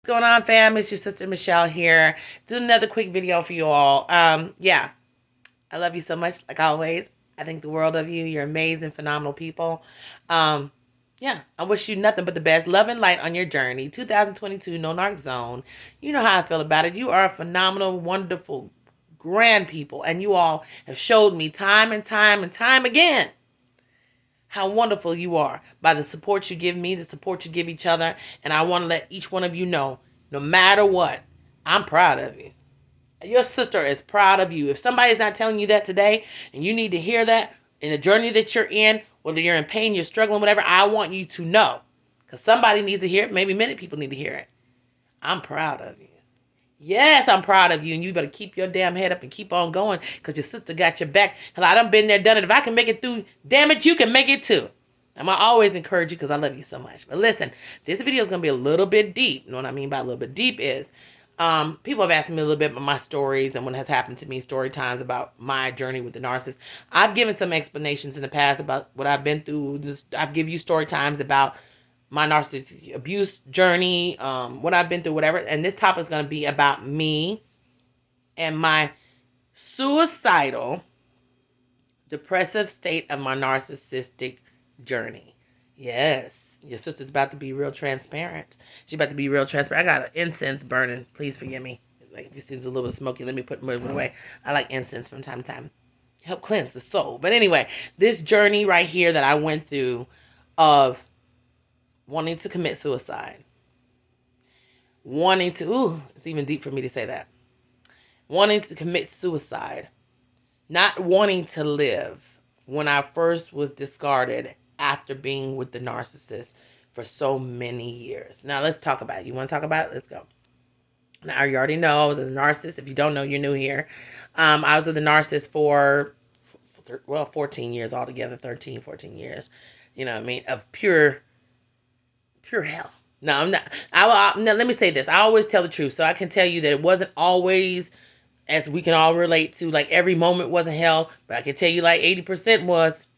What's going on, fam? It's your sister Michelle here. Do another quick video for you all. Yeah, I love you so much, like always. I think the world of you. You're amazing, phenomenal people. Um, yeah, I wish you nothing but the best. Love and light on your journey. 2022, no narc zone. You know how I feel about it. You are a phenomenal, wonderful, grand people, and you all have showed me time and time and time again how wonderful you are by the support you give me, the support you give each other. And I want to let each one of you know, no matter what, I'm proud of you. Your sister is proud of you. If somebody's not telling you that today and you need to hear that in the journey that you're in, whether you're in pain, you're struggling, whatever, I want you to know. Because somebody needs to hear it. Maybe many people need to hear it. I'm proud of you. Yes, I'm proud of you, and you better keep your damn head up and keep on going, because your sister got your back. Hell, I done been there, done it. If I can make it through, damn it, you can make it too. I'm going to always encourage you because I love you so much. But listen, this video is going to be a little bit deep. You know what I mean by a little bit deep is, people have asked me a little bit about my stories and what has happened to me, story times about my journey with the narcissist. I've given some explanations in the past about what I've been through. I've given you story times about my narcissistic abuse journey, what I've been through, whatever. And this topic is going to be about me and my suicidal, depressive state of my narcissistic journey. Yes, your sister's about to be real transparent. She's about to be real transparent. I got an incense burning. Please forgive me. Like, if you see it's a little bit smoky, let me move it away. I like incense from time to time. Help cleanse the soul. But anyway, this journey right here that I went through of wanting to commit suicide. It's even deep for me to say that. Wanting to commit suicide. Not wanting to live when I first was discarded after being with the narcissist for so many years. Now, let's talk about it. You want to talk about it? Let's go. Now, you already know I was a narcissist. If you don't know, you're new here. I was with the narcissist for, 14 years altogether. 13, 14 years. You know what I mean? Of pure hell. No, I'm not. No, let me say this. I always tell the truth. So I can tell you that it wasn't always, as we can all relate to, like every moment wasn't hell. But I can tell you like 80% was.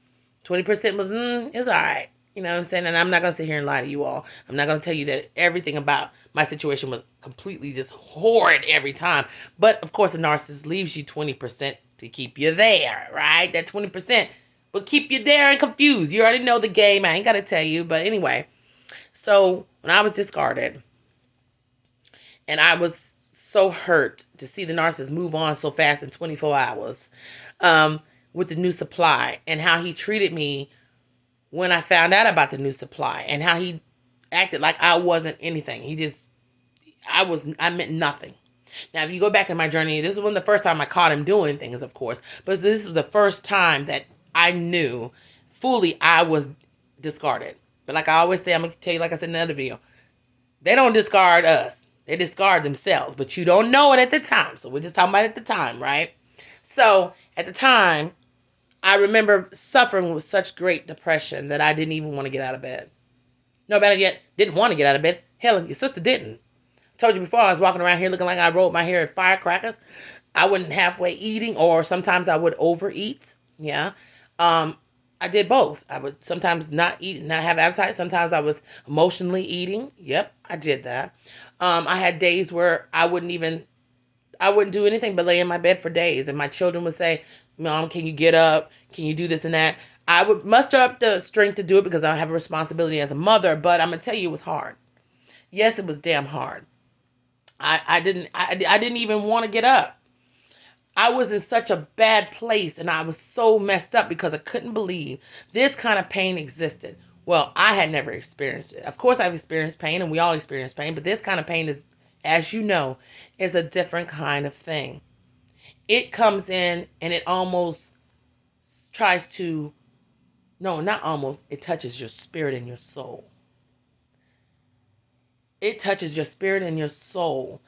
20% was, it's all right. You know what I'm saying? And I'm not going to sit here and lie to you all. I'm not going to tell you that everything about my situation was completely just horrid every time. But, of course, a narcissist leaves you 20% to keep you there, right? That 20% will keep you there and confused. You already know the game. I ain't got to tell you. But anyway, so when I was discarded, and I was so hurt to see the narcissist move on so fast in 24 hours, with the new supply, and how he treated me when I found out about the new supply, and how he acted like I wasn't anything. I meant nothing. Now, if you go back in my journey, this is the first time I caught him doing things, of course, but this is the first time that I knew fully I was discarded. But like I always say, I'm going to tell you, like I said in another video, they don't discard us. They discard themselves, but you don't know it at the time. So we're just talking about at the time, right? So at the time, I remember suffering with such great depression that I didn't even want to get out of bed. No, better yet, didn't want to get out of bed. Hell, your sister didn't. I told you before, I was walking around here looking like I rolled my hair at firecrackers. I wasn't halfway eating, or sometimes I would overeat. Yeah. I did both. I would sometimes not eat, not have appetite. Sometimes I was emotionally eating. Yep, I did that. I had days where I wouldn't do anything but lay in my bed for days. And my children would say, Mom, can you get up? Can you do this and that? I would muster up the strength to do it because I have a responsibility as a mother. But I'm going to tell you, it was hard. Yes, it was damn hard. I didn't even want to get up. I was in such a bad place, and I was so messed up because I couldn't believe this kind of pain existed. Well, I had never experienced it. Of course, I've experienced pain, and we all experience pain, but this kind of pain is, as you know, is a different kind of thing. It comes in and it almost tries to, no, not almost, it touches your spirit and your soul. It touches your spirit and your soul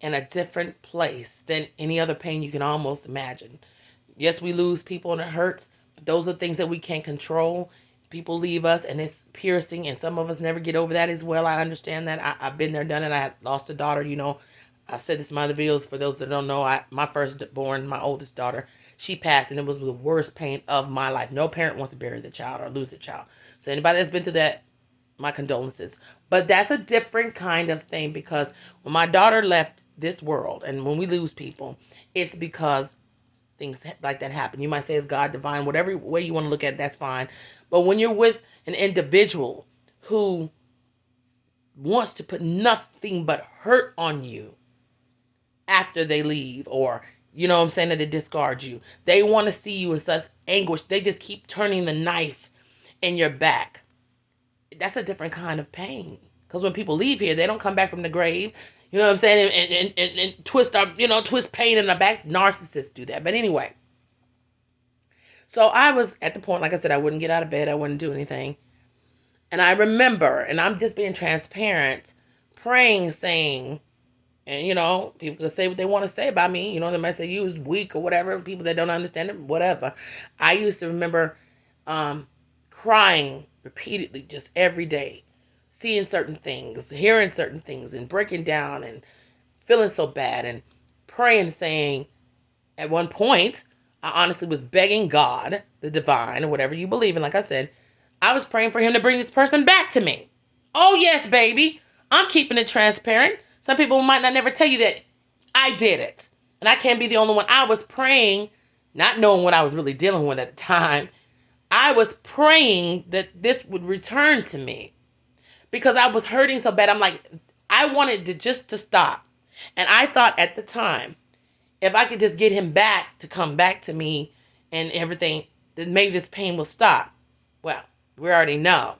in a different place than any other pain you can almost imagine. Yes, we lose people and it hurts, but those are things that we can't control. People leave us and it's piercing, and some of us never get over that as well. I understand that. I've been there, done it. I had lost a daughter, you know. I've said this in my other videos. For those that don't know, my firstborn, my oldest daughter, she passed, and it was the worst pain of my life. No parent wants to bury the child or lose the child. So anybody that's been through that, my condolences. But that's a different kind of thing, because when my daughter left this world, and when we lose people, it's because things like that happen. You might say it's God, divine, whatever way you want to look at it, that's fine. But when you're with an individual who wants to put nothing but hurt on you after they leave, or you know what I'm saying, that they discard you, they want to see you in such anguish, they just keep turning the knife in your back. That's a different kind of pain, because when people leave here, they don't come back from the grave, you know what I'm saying, and twist up, twist pain in the back. Narcissists do that. But anyway, so I was at the point, like I said, I wouldn't get out of bed, I wouldn't do anything. And I remember, and I'm just being transparent, praying, saying, and people can say what they want to say about me. They might say you was weak or whatever. People that don't understand it, whatever. I used to remember crying repeatedly, just every day, seeing certain things, hearing certain things, and breaking down and feeling so bad, and praying, saying, at one point, I honestly was begging God, the divine, or whatever you believe in. Like I said, I was praying for him to bring this person back to me. Oh, yes, baby. I'm keeping it transparent. Some people might not never tell you that I did it. And I can't be the only one. I was praying, not knowing what I was really dealing with at the time. I was praying that this would return to me, because I was hurting so bad. I'm like, I wanted to stop. And I thought at the time, if I could just get him back to come back to me and everything, then maybe this pain will stop. Well, we already know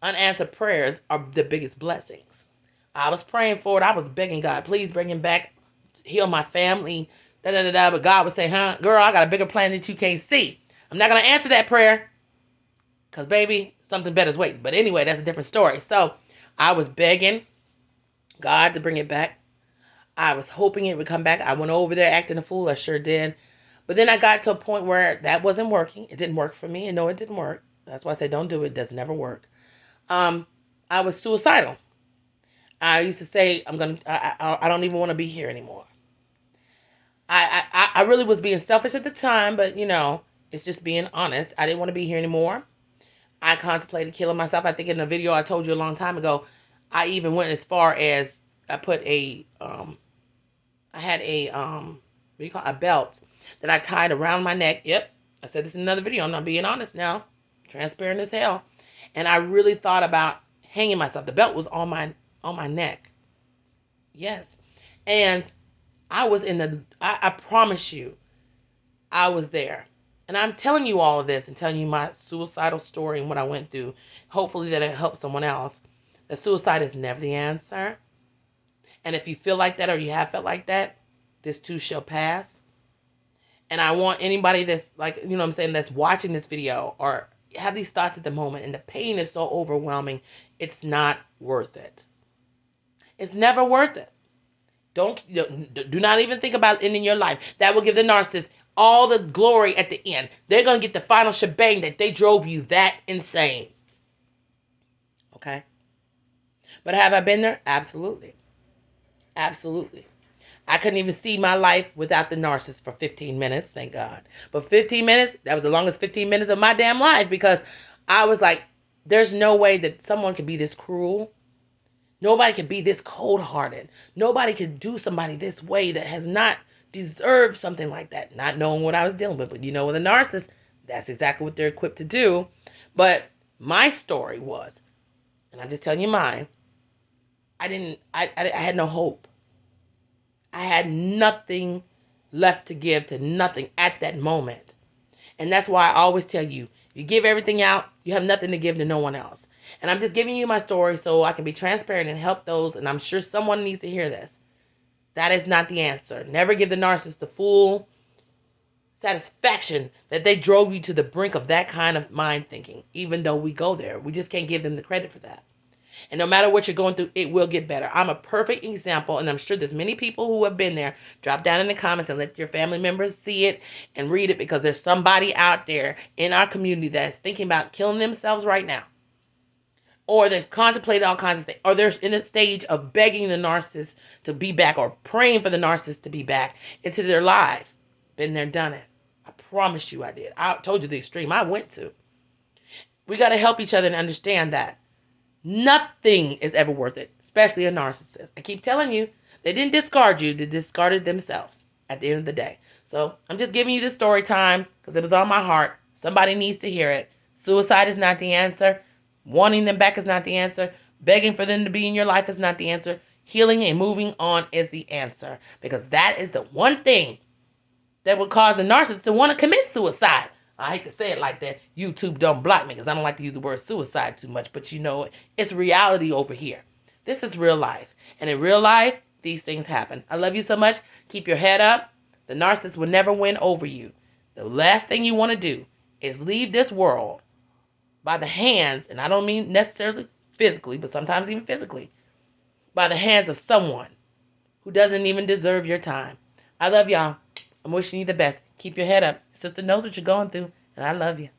unanswered prayers are the biggest blessings. I was praying for it. I was begging God, please bring him back, heal my family, da-da-da-da. But God would say, girl, I got a bigger plan that you can't see. I'm not going to answer that prayer, because, baby, something better's waiting. But anyway, that's a different story. So I was begging God to bring it back. I was hoping it would come back. I went over there acting a fool. I sure did. But then I got to a point where that wasn't working. It didn't work for me. And no, it didn't work. That's why I say don't do it. It does never work. I was suicidal. I used to say, I don't even want to be here anymore. I really was being selfish at the time, but it's just being honest. I didn't want to be here anymore. I contemplated killing myself. I think in a video I told you a long time ago, I even went as far as I put I had a belt that I tied around my neck. Yep. I said this in another video. I'm not being honest now. Transparent as hell. And I really thought about hanging myself. The belt was on my neck. Yes. And I was I promise you, I was there. And I'm telling you all of this and telling you my suicidal story and what I went through. Hopefully that it helps someone else. That suicide is never the answer. And if you feel like that, or you have felt like that, this too shall pass. And I want anybody that's like, that's watching this video or have these thoughts at the moment, and the pain is so overwhelming, it's not worth it. It's never worth it. Do not even think about ending your life. That will give the narcissist all the glory at the end. They're going to get the final shebang that they drove you that insane. Okay? But have I been there? Absolutely. Absolutely. I couldn't even see my life without the narcissist for 15 minutes, thank God. But 15 minutes, that was the longest 15 minutes of my damn life, because I was like, there's no way that someone could be this cruel. Nobody could be this cold-hearted. Nobody could do somebody this way that has not deserved something like that, not knowing what I was dealing with. But with a narcissist, that's exactly what they're equipped to do. But my story was, and I'm just telling you mine, I had no hope. I had nothing left to give to nothing at that moment. And that's why I always tell you, you give everything out, you have nothing to give to no one else. And I'm just giving you my story so I can be transparent and help those. And I'm sure someone needs to hear this. That is not the answer. Never give the narcissist the full satisfaction that they drove you to the brink of that kind of mind thinking. Even though we go there, we just can't give them the credit for that. And no matter what you're going through, it will get better. I'm a perfect example, and I'm sure there's many people who have been there. Drop down in the comments and let your family members see it and read it, because there's somebody out there in our community that's thinking about killing themselves right now. Or they've contemplated all kinds of things. Or they're in a stage of begging the narcissist to be back, or praying for the narcissist to be back into their life. Been there, done it. I promise you I did. I told you the extreme I went to. We got to help each other and understand that. Nothing is ever worth it, especially a narcissist. I keep telling you, they didn't discard you, they discarded themselves at the end of the day. So I'm just giving you this story time because it was on my heart. Somebody needs to hear it. Suicide is not the answer. Wanting them back is not the answer. Begging for them to be in your life is not the answer. Healing and moving on is the answer, because that is the one thing that would cause a narcissist to want to commit suicide. I hate to say it like that. YouTube don't block me because I don't like to use the word suicide too much. But you know, it's reality over here. This is real life. And in real life, these things happen. I love you so much. Keep your head up. The narcissist will never win over you. The last thing you want to do is leave this world by the hands, and I don't mean necessarily physically, but sometimes even physically, by the hands of someone who doesn't even deserve your time. I love y'all. I'm wishing you the best. Keep your head up. Sister knows what you're going through, and I love you.